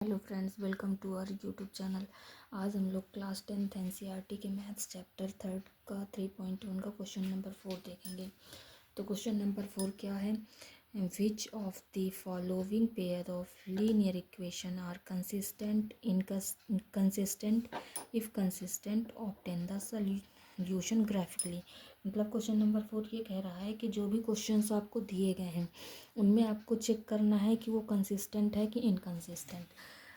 Hello friends, welcome to our YouTube channel. आज हम लोग क्लास 10th एनसीईआरटी के मैथ्स चैप्टर 3 का 3.1 का क्वेश्चन नंबर 4 देखेंगे। तो क्वेश्चन नंबर 4 क्या है? Which of the following pair of linear equation are consistent inconsistent if consistent obtain the solution graphically. मतलब क्वेश्चन नंबर 4 ये कह रहा है कि जो भी क्वेश्चंस आपको दिए गए हैं उनमें आपको चेक करना है कि वो कंसिस्टेंट है कि इनकंसिस्टेंट।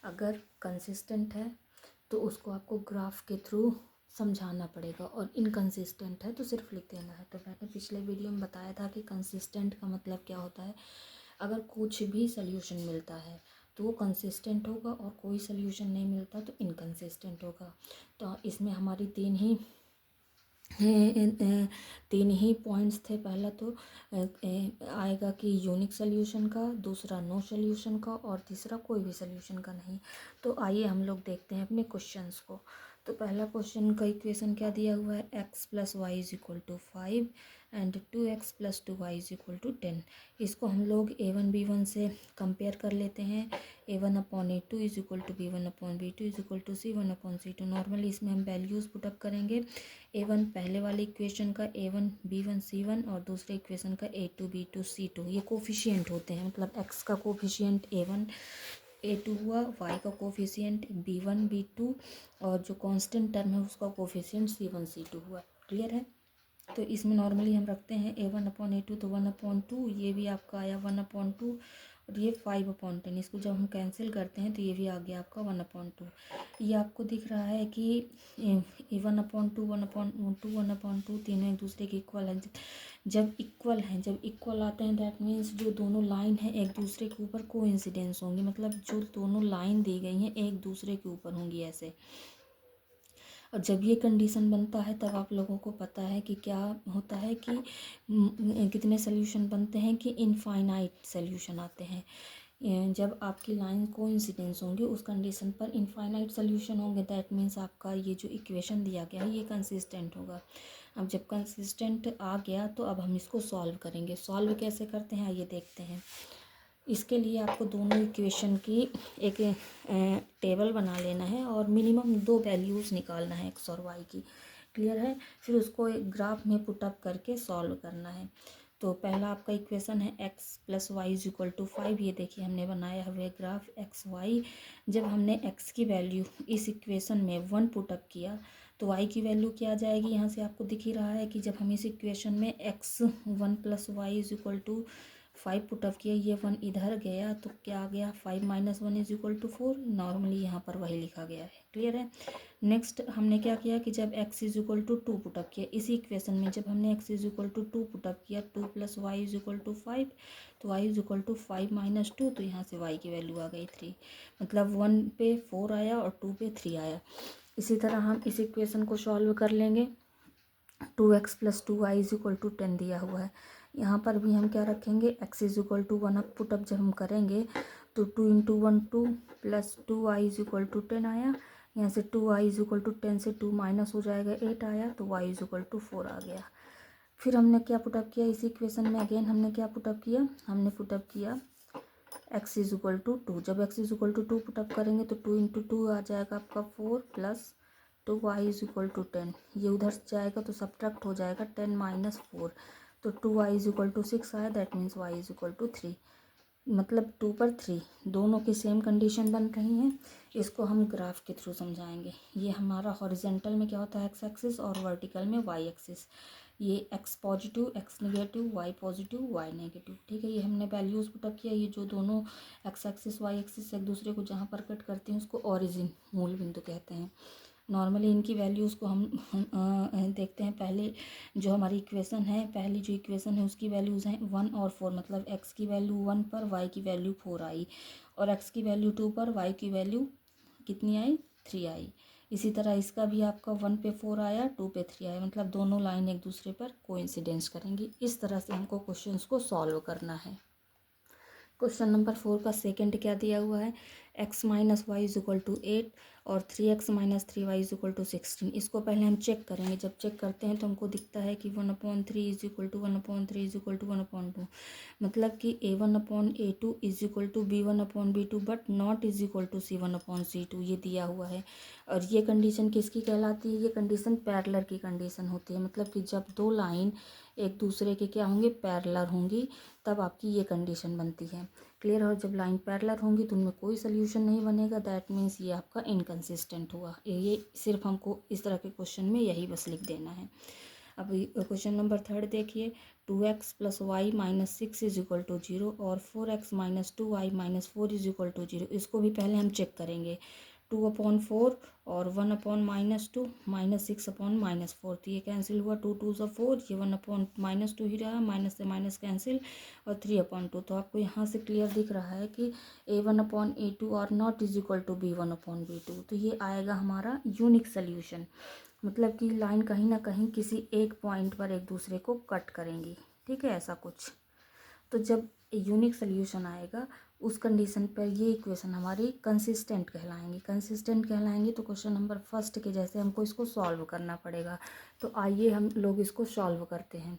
अगर कंसिस्टेंट है तो उसको आपको ग्राफ के थ्रू समझाना पड़ेगा, और इनकंसिस्टेंट है तो सिर्फ लिख देना है। तो मैंने पिछले वीडियो में बताया था कि कंसिस्टेंट का मतलब क्या होता है। अगर कुछ भी सल्यूशन मिलता है तो वो कंसिस्टेंट होगा, और कोई सल्यूशन नहीं मिलता तो इनकंसिस्टेंट होगा। तो इसमें हमारी तीन ही पॉइंट्स थे। पहला तो आएगा कि यूनिक सल्यूशन का, दूसरा नो सल्यूशन का, और तीसरा कोई भी सल्यूशन का नहीं। तो आइए हम लोग देखते हैं अपने क्वेश्चंस को। तो पहला क्वेश्चन का इक्वेशन क्या दिया हुआ है? x plus y is equal to 5 and 2x plus 2y is equal to 10। इसको हम लोग a1 b1 से कंपेयर कर लेते हैं। a1 upon a2 is equal to b1 upon b2 is equal to c1 upon c2। Normally इसमें हम values put up करेंगे। a1 पहले वाले इक्वेशन का a1 b1 c1, और दूसरे इक्वेशन का a2 b2 c2। ये कोफिशिएंट होते हैं, मतलब x का कोफिशिएंट a1 a2 हुआ, y का कोफिशिएंट b1 b2, और जो कांस्टेंट टर्म है उसका कोफिशिएंट c1 c2 हुआ। क्लियर है? तो इसमें नॉर्मली हम रखते हैं a1 अपॉन a2 तो 1/2, ये भी आपका आया 1/2, और ये 5/10। इसको जब हम कैंसिल करते हैं तो ये भी आ गया आपका 1/2। ये आपको दिख रहा है कि 1/2 1/2 1/2 तीनों एक दूसरे के इक्वल हैं। जब इक्वल आते हैं दैट मीन्स जो दोनों लाइन हैं एक दूसरे के ऊपर कोइंसिडेंस होंगी, मतलब जो दोनों लाइन दी गई हैं एक दूसरे के ऊपर होंगी ऐसे। और जब ये कंडीशन बनता है तब आप लोगों को पता है कि क्या होता है कि कितने सल्यूशन बनते हैं कि इनफाइनाइट सल्यूशन आते हैं। जब आपकी लाइन कोइंसिडेंस होंगी उस कंडीशन पर इनफाइनाइट सल्यूशन होंगे, दैट मीन्स आपका ये जो इक्वेशन दिया गया है ये कंसिस्टेंट होगा। अब जब कंसिस्टेंट आ गया तो अब हम इसको सॉल्व करेंगे। सॉल्व कैसे करते हैं आइए देखते हैं। इसके लिए आपको दोनों इक्वेशन की एक टेबल बना लेना है और मिनिमम 2 वैल्यूज़ निकालना है x और y की। क्लियर है? फिर उसको एक ग्राफ में पुटअप करके सॉल्व करना है। तो पहला आपका इक्वेशन है x plus y is equal to 5। ये देखिए हमने बनाया हुआ ग्राफ x y। जब हमने x की वैल्यू इस इक्वेशन में 1 पुटअप किया तो y की वैल्यू क्या आ जाएगी? यहाँ से आपको दिख ही रहा है कि जब हम इस इक्वेशन में x1 plus y is equal to 5 put up किया, ये 1 इधर गया तो क्या आ गया? 5 minus 1 is equal to 4। Normally यहाँ पर वही लिखा गया है। क्लियर है? नेक्स्ट हमने क्या किया कि जब x is equal to 2 put up किया इसी इक्वेशन में, जब हमने x is equal to 2 put up किया 2 plus y is equal to 5, तो y is equal to 5 minus 2, तो यहाँ से y की वैल्यू आ गई 3। मतलब 1 पे 4 आया और 2 पे 3 आया। इसी तरह हम इस इक्वेशन को सॉल्व कर लेंगे। 2x plus 2y is equal to 10 दिया हुआ है। यहाँ पर भी हम क्या रखेंगे? x is equal to 1 up put up जब हम करेंगे तो 2 into 1 2 plus 2y is equal to 10 आया। यहाँ से 2y इज इक्वल टू 10 से 2 माइनस हो जाएगा 8 आया, तो y इज इक्वल टू 4 आ गया। फिर हमने क्या पुटअप किया इस इक्वेशन में? अगेन हमने क्या पुटअप किया? हमने पुटअप किया x इज इक्वल टू 2। जब x is equal to 2 put up करेंगे तो 2 इंटू 2 आ जाएगा आपका 4 plus 2y is equal to 10। ये उधर जाएगा तो सब्ट्रैक्ट हो जाएगा 10 माइनस 4, तो 2y इज इक्वल टू 6 आया। That means y is equal to 3। मतलब 2 पर 3 दोनों की सेम कंडीशन बन रही हैं। इसको हम ग्राफ के थ्रू समझाएंगे। ये हमारा हॉरिजेंटल में क्या होता है? x एक्सिस, और वर्टिकल में y एक्सिस। ये x positive x negative y positive y negative. ठीक है? ये हमने वैल्यूज़ पुटअप किया। ये जो दोनों x एक्सिस y एक्सिस एक दूसरे को जहाँ पर कट करते हैं उसको ओरिजिन, मूल बिंदु कहते हैं। नॉर्मली इनकी वैल्यूज़ को हम देखते हैं। पहले जो हमारी इक्वेशन है, पहली जो इक्वेशन है उसकी वैल्यूज़ हैं 1 और 4, मतलब x की वैल्यू 1 पर y की वैल्यू 4 आई, और x की वैल्यू 2 पर y की वैल्यू कितनी आई? 3 आई। इसी तरह इसका भी आपका 1 पे 4 आया, 2 पे 3 आया, मतलब दोनों लाइन एक दूसरे पर कोइंसिडेंस करेंगी। इस तरह से हमको क्वेश्चंस को सॉल्व करना है। क्वेश्चन नंबर 4 का सेकंड क्या दिया हुआ है? X minus y is equal to 8 और 3x minus 3y is equal to 16। इसको पहले हम चेक करेंगे। जब चेक करते हैं तो हमको दिखता है कि 1/3 is equal to 1/3 is equal to 1/2, मतलब कि a1/a2 is equal to b1/b2 but not is equal to c1/c2, ये दिया हुआ है। और ये कंडीशन किसकी कहलाती है? ये कंडीशन पैरेलल की कंडीशन होती है, मतलब कि जब दो लाइन एक दूसरे के क्या होंगे? पैरेलल होंगी, तब आपकी ये कंडीशन बनती है। क्लियर? और जब लाइन पैरेलल होंगी तो उनमें कोई सोल्यूशन नहीं बनेगा, दैट मीन्स ये आपका इनकंसिस्टेंट हुआ। ये सिर्फ हमको इस तरह के क्वेश्चन में यही बस लिख देना है। अब क्वेश्चन नंबर 3 देखिए, 2x plus y minus 6 is equal to 0 और 4x minus 2y minus 4 is equal to 0। इसको भी पहले हम चेक करेंगे। 2/4 और 1/-2 माइनस 6/-4, तो ये कैंसिल हुआ। 2 2 ज़ा 4, ये 1/-2 ही रहा, माइनस से माइनस कैंसिल, और 3/2। तो आपको यहाँ से क्लियर दिख रहा है कि a1/a2 और not is equal to b1/b2। तो ये आएगा हमारा यूनिक सोल्यूशन, मतलब कि लाइन कहीं ना कहीं किसी एक पॉइंट पर एक दूसरे को कट करेंगी। ठीक है, ऐसा कुछ। तो जब यूनिक सोल्यूशन आएगा उस कंडीशन पर ये इक्वेशन हमारी कंसिस्टेंट कहलाएंगी। कंसिस्टेंट कहलाएंगी तो क्वेश्चन नंबर 1 के जैसे हमको इसको सॉल्व करना पड़ेगा। तो आइए हम लोग इसको सॉल्व करते हैं।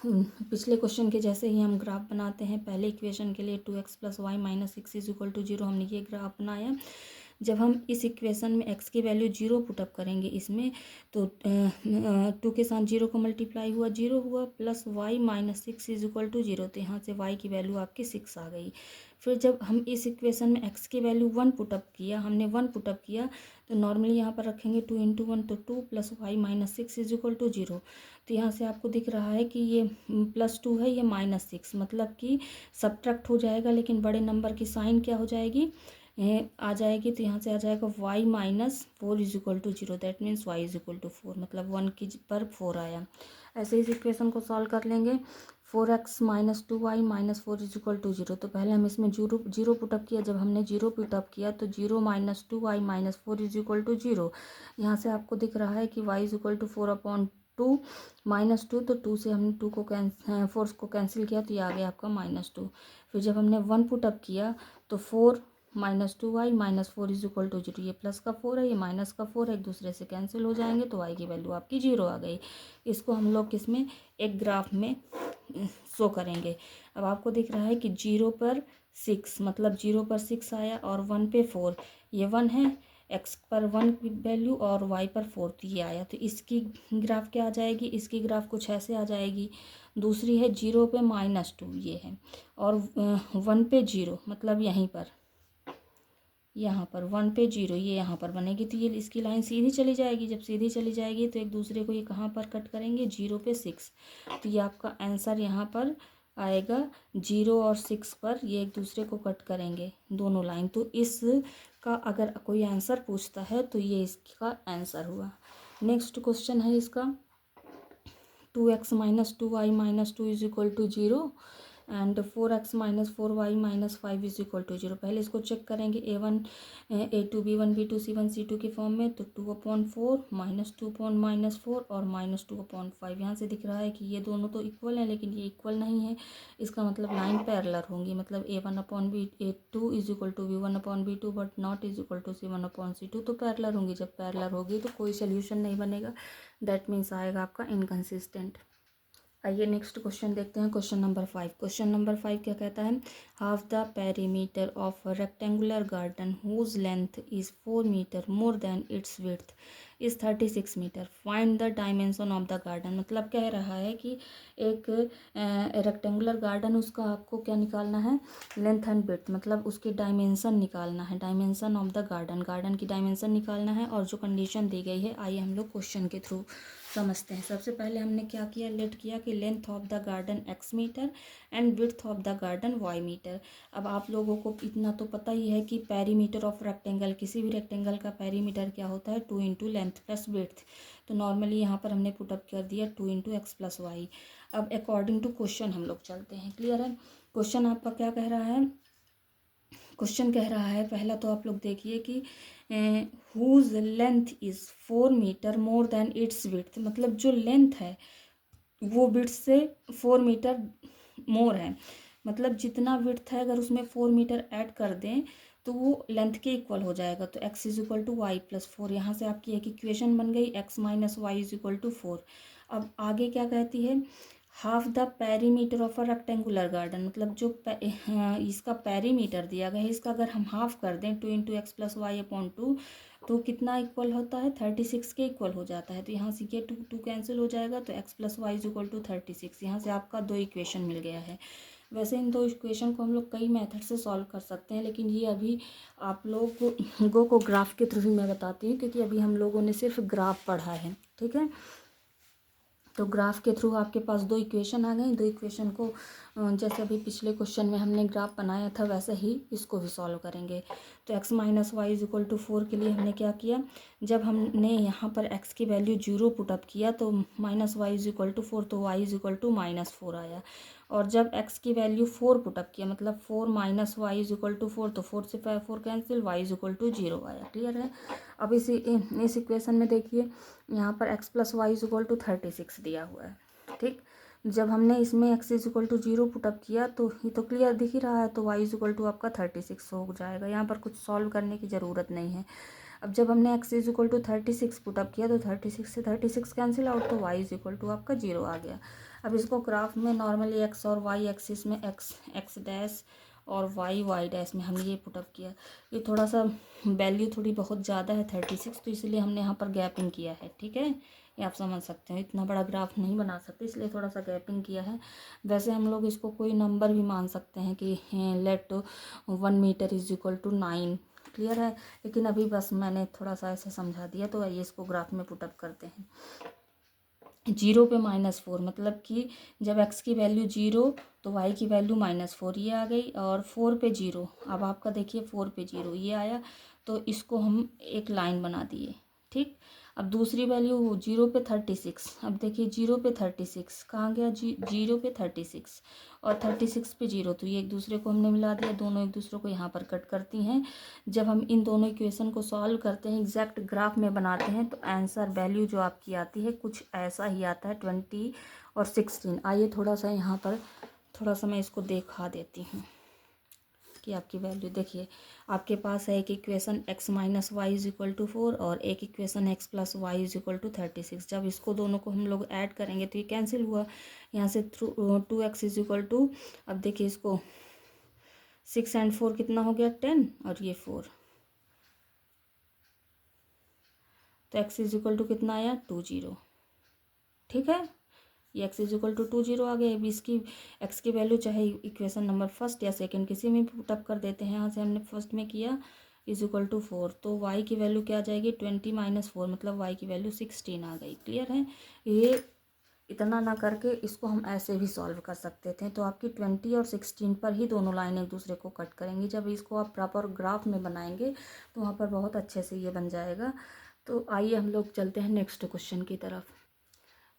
पिछले क्वेश्चन के जैसे ही हम ग्राफ बनाते हैं। पहले इक्वेशन के लिए 2x plus y minus 6 is equal to 0 हमने ये ग्राफ बनाया। जब हम इस इक्वेशन में x की वैल्यू 0 पुटअप करेंगे इसमें, तो 2 के साथ 0 को मल्टीप्लाई हुआ, 0 हुआ, plus y minus 6 is equal to 0, तो यहाँ से y की वैल्यू आपकी 6 आ गई। फिर जब हम इस इक्वेशन में x की वैल्यू 1 पुटअप किया, हमने 1 पुटअप किया, तो नॉर्मली यहाँ पर रखेंगे 2 इंटू 1, तो 2 plus y minus 6 is equal to 0। तो यहाँ से आपको दिख रहा है कि ये +2 है, ये -6, मतलब कि सब्ट्रैक्ट हो जाएगा, लेकिन बड़े नंबर की साइन क्या हो जाएगी? आ जाएगी। तो यहाँ से आ जाएगा y minus 4 is equal to 0, that means y is equal to 4, मतलब 1 की पर 4 आया। ऐसे इस इक्वेशन को सॉल्व कर लेंगे। 4x minus 2y minus 4 is equal to 0, तो पहले हम इसमें जीरो पुटअप किया। जब हमने 0 पुटअप किया तो 0 minus 2y minus 4 is equal to 0। यहाँ से आपको दिख रहा है कि y इज इक्वल टू 4/2 -2, तो 2 से हमने 2 को 4 को कैंसिल किया, तो ये आ गया आपका -2। फिर जब हमने 1 पुटअप किया तो 4 minus 2y minus 4 is equal to 0, ये प्लस का 4 है, ये माइनस का 4 है, एक दूसरे से कैंसिल हो जाएंगे, तो y की वैल्यू आपकी 0 आ गई। इसको हम लोग किसमें? एक ग्राफ में शो करेंगे। अब आपको दिख रहा है कि 0 पर 6, मतलब 0 पर 6 आया और 1 पे 4, ये 1 है, x पर 1 की वैल्यू और y पर 4, तो ये आया। तो इसकी ग्राफ क्या आ जाएगी? इसकी ग्राफ कुछ ऐसे आ जाएगी। दूसरी है 0 पे -2, ये है, और 1 पे 0, मतलब यहीं पर, यहाँ पर 1 पे 0, ये यहाँ पर बनेगी। तो ये इसकी लाइन सीधी चली जाएगी। जब सीधी चली जाएगी तो एक दूसरे को ये कहाँ पर कट करेंगे? 0 पे 6। तो ये आपका आंसर यहाँ पर आएगा 0 और 6 पर, ये एक दूसरे को कट करेंगे दोनों लाइन। तो इसका अगर कोई आंसर पूछता है तो ये इसका आंसर हुआ। नेक्स्ट क्वेश्चन है इसका, 2x minus 2y minus 2 is equal to 0 and 4x minus 4y minus 5 is equal to 0। पहले इसको चेक करेंगे a1 a2 b1 b2 c1 c2 की फॉर्म में। तो 2/4 -2/-4 और -2/5, यहाँ से दिख रहा है कि ये दोनों तो इक्वल हैं, लेकिन ये इक्वल नहीं है। इसका मतलब लाइन पैरेलल होंगी, मतलब a1/a2 is equal to b1/b2 but not is equal to c1/c2, तो पैरेलल होंगी। जब पैरेलल होगी तो कोई सोल्यूशन नहीं बनेगा, दैट मीन्स आएगा आपका इनकंसिस्टेंट। आइए नेक्स्ट क्वेश्चन देखते हैं, क्वेश्चन नंबर 5। क्वेश्चन नंबर 5 क्या कहता है? Half the perimeter of rectangular garden whose length is 4 metre more than its width is 36 metre, find the dimension of the garden. मतलब कह रहा है कि एक रेक्टेंगुलर गार्डन, उसका आपको क्या निकालना है? लेंथ एंड विड्थ, मतलब उसकी डायमेंशन निकालना है, dimension of the garden, garden की डायमेंशन निकालना है। और जो कंडीशन दी गई है, आइए हम लोग क्वेश्चन के थ्रू समझते हैं। सबसे पहले हमने क्या किया? लेट किया कि length of the garden x metre and width of the garden y metre. अब आप लोगों को इतना तो पता ही है कि पेरीमीटर ऑफ रेक्टेंगल, किसी भी रेक्टेंगल का पेरीमीटर क्या होता है? 2 इंटू लेंथ प्लस विड्थ। तो नॉर्मली यहाँ पर हमने पुटअप कर दिया 2 इंटू एक्स प्लस वाई। अब अकॉर्डिंग टू क्वेश्चन हम लोग चलते हैं। क्लियर है? क्वेश्चन आपका क्या कह रहा है? क्वेश्चन कह रहा है, पहला तो आप लोग देखिए कि whose length is 4 metre more than its width, मतलब जो लेंथ है वो विड्थ से 4 मीटर मोर है। मतलब जितना विड्थ है अगर उसमें 4 मीटर ऐड कर दें तो वो लेंथ के इक्वल हो जाएगा। तो x is equal to y plus 4, यहाँ से आपकी एक इक्वेशन बन गई, x minus y is equal to 4। अब आगे क्या कहती है, half the perimeter of a rectangular garden, मतलब जो इसका पेरीमीटर दिया गया है इसका अगर हम हाफ कर दें 2 into x plus y upon 2 तो कितना इक्वल होता है, 36 के इक्वल हो जाता है। तो यहाँ से ये 2 2 कैंसिल हो जाएगा, तो x plus y is equal to 36। यहाँ से आपका 2 इक्वेशन मिल गया है। वैसे इन 2 इक्वेशन को हम लोग कई मेथड से सॉल्व कर सकते हैं, लेकिन ये अभी आप लोगों को ग्राफ के थ्रू ही मैं बताती हूँ, क्योंकि अभी हम लोगों ने सिर्फ ग्राफ पढ़ा है, ठीक है। तो ग्राफ के थ्रू आपके पास 2 इक्वेशन आ गई। 2 इक्वेशन को जैसे अभी पिछले क्वेश्चन में हमने ग्राफ बनाया था वैसे ही इसको भी सॉल्व करेंगे। तो x minus y is equal to 4 के लिए हमने क्या किया, जब हमने यहाँ पर x की वैल्यू 0 पुटअप किया तो minus y is equal to 4, तो y is equal to minus 4 आया। और जब x की वैल्यू 4 पुटअप किया, मतलब 4 minus y is equal to 4, तो 4 से 4 cancel, y is equal to 0 आया। क्लियर है। अब इस इक्वेशन में देखिए यहाँ पर x plus y is equal to 36 दिया हुआ है, ठीक। जब हमने इसमें x is equal to 0 put up किया तो ये तो क्लियर दिख ही रहा है, तो y इज इक्वल टू आपका 36 हो जाएगा। यहाँ पर कुछ सॉल्व करने की ज़रूरत नहीं है। अब जब हमने x is equal to 36 put up किया तो 36 से 36 कैंसिल आउट, तो y इज इक्वल टू आपका 0 आ गया। अब इसको ग्राफ में नॉर्मली x और y एक्सिस में x डैश और y डैश में हमने ये पुटअप किया। ये थोड़ा सा वैल्यू थोड़ी बहुत ज़्यादा है 36, तो इसलिए हमने यहाँ पर गैपिंग किया है, ठीक है। ये आप समझ सकते हैं, इतना बड़ा ग्राफ नहीं बना सकते इसलिए थोड़ा सा गैपिंग किया है। वैसे हम लोग इसको कोई नंबर भी मान सकते हैं कि let 1 metre is equal to 9। Clear है। लेकिन अभी बस मैंने थोड़ा सा ऐसे समझा दिया, तो आइए इसको ग्राफ में पुटअप करते हैं। 0 पे -4 मतलब कि जब x की वैल्यू 0 तो y की वैल्यू -4 ये आ गई, और 4 पे 0, अब आपका देखिए 4 पे 0 ये आया, तो इसको हम एक लाइन बना दिए, ठीक। अब दूसरी वैल्यू 0 पे 36, अब देखिए 0 पे 36 कहाँ गया, 0 पे 36 और 36 पे 0, तो ये एक दूसरे को हमने मिला दिया, दोनों एक दूसरे को यहाँ पर कट करती हैं। जब हम इन दोनों इक्वेशन को सॉल्व करते हैं, एग्जैक्ट ग्राफ में बनाते हैं, तो आंसर वैल्यू जो आपकी आती है कुछ ऐसा ही आता है 20 और 16। आइए थोड़ा सा यहाँ पर थोड़ा सा मैं इसको दिखा देती हूँ कि आपकी वैल्यू देखिए, आपके पास है एक equation x minus y is equal to 4 और एक equation x plus y is equal to 36। जब इसको दोनों को हम लोग ऐड करेंगे तो ये कैंसिल हुआ, यहाँ से 2x इज इक्वल टू, अब देखिए इसको 6 एंड 4 कितना हो गया 10 और ये 4, तो x इज इक्वल टू कितना आया 20, ठीक है। ये x इज इक्वल टू 20 आ गया। अभी इसकी x की वैल्यू चाहे इक्वेशन नंबर फर्स्ट या सेकंड किसी में पुटअप कर देते हैं। यहाँ से हमने फर्स्ट में किया इज इक्वल टू 4, तो y की वैल्यू क्या आ जाएगी 20 माइनस 4, मतलब y की वैल्यू 16 आ गई। क्लियर है। ये इतना ना करके इसको हम ऐसे भी सॉल्व कर सकते थे, तो आपकी 20 और 16 पर ही दोनों लाइन एक दूसरे को कट करेंगी। जब इसको आप प्रॉपर ग्राफ में बनाएंगे तो वहाँ पर बहुत अच्छे से ये बन जाएगा। तो आइए हम लोग चलते हैं नेक्स्ट क्वेश्चन की तरफ।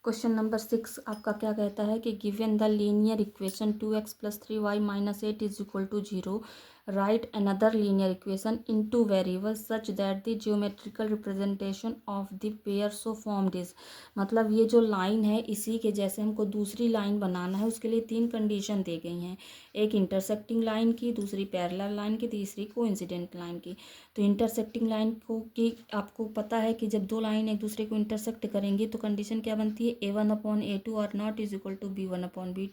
क्वेश्चन नंबर 6 आपका क्या कहता है कि given the linear equation 2x plus 3y minus 8 is equal to 0, write another linear equation in two variable such that the geometrical representation of the pair so formed is. मतलब ये जो line है इसी के जैसे हमको दूसरी लाइन बनाना है, उसके लिए 3 कंडीशन दी गई हैं, एक इंटरसेक्टिंग लाइन की, दूसरी पैरेलल लाइन की, तीसरी कोइंसिडेंट लाइन की। तो इंटरसेक्टिंग लाइन को कि आपको पता है कि जब दो लाइन एक दूसरे को इंटरसेक्ट करेंगी तो कंडीशन क्या बनती है, A1/A2 और not is equal to B1/B2।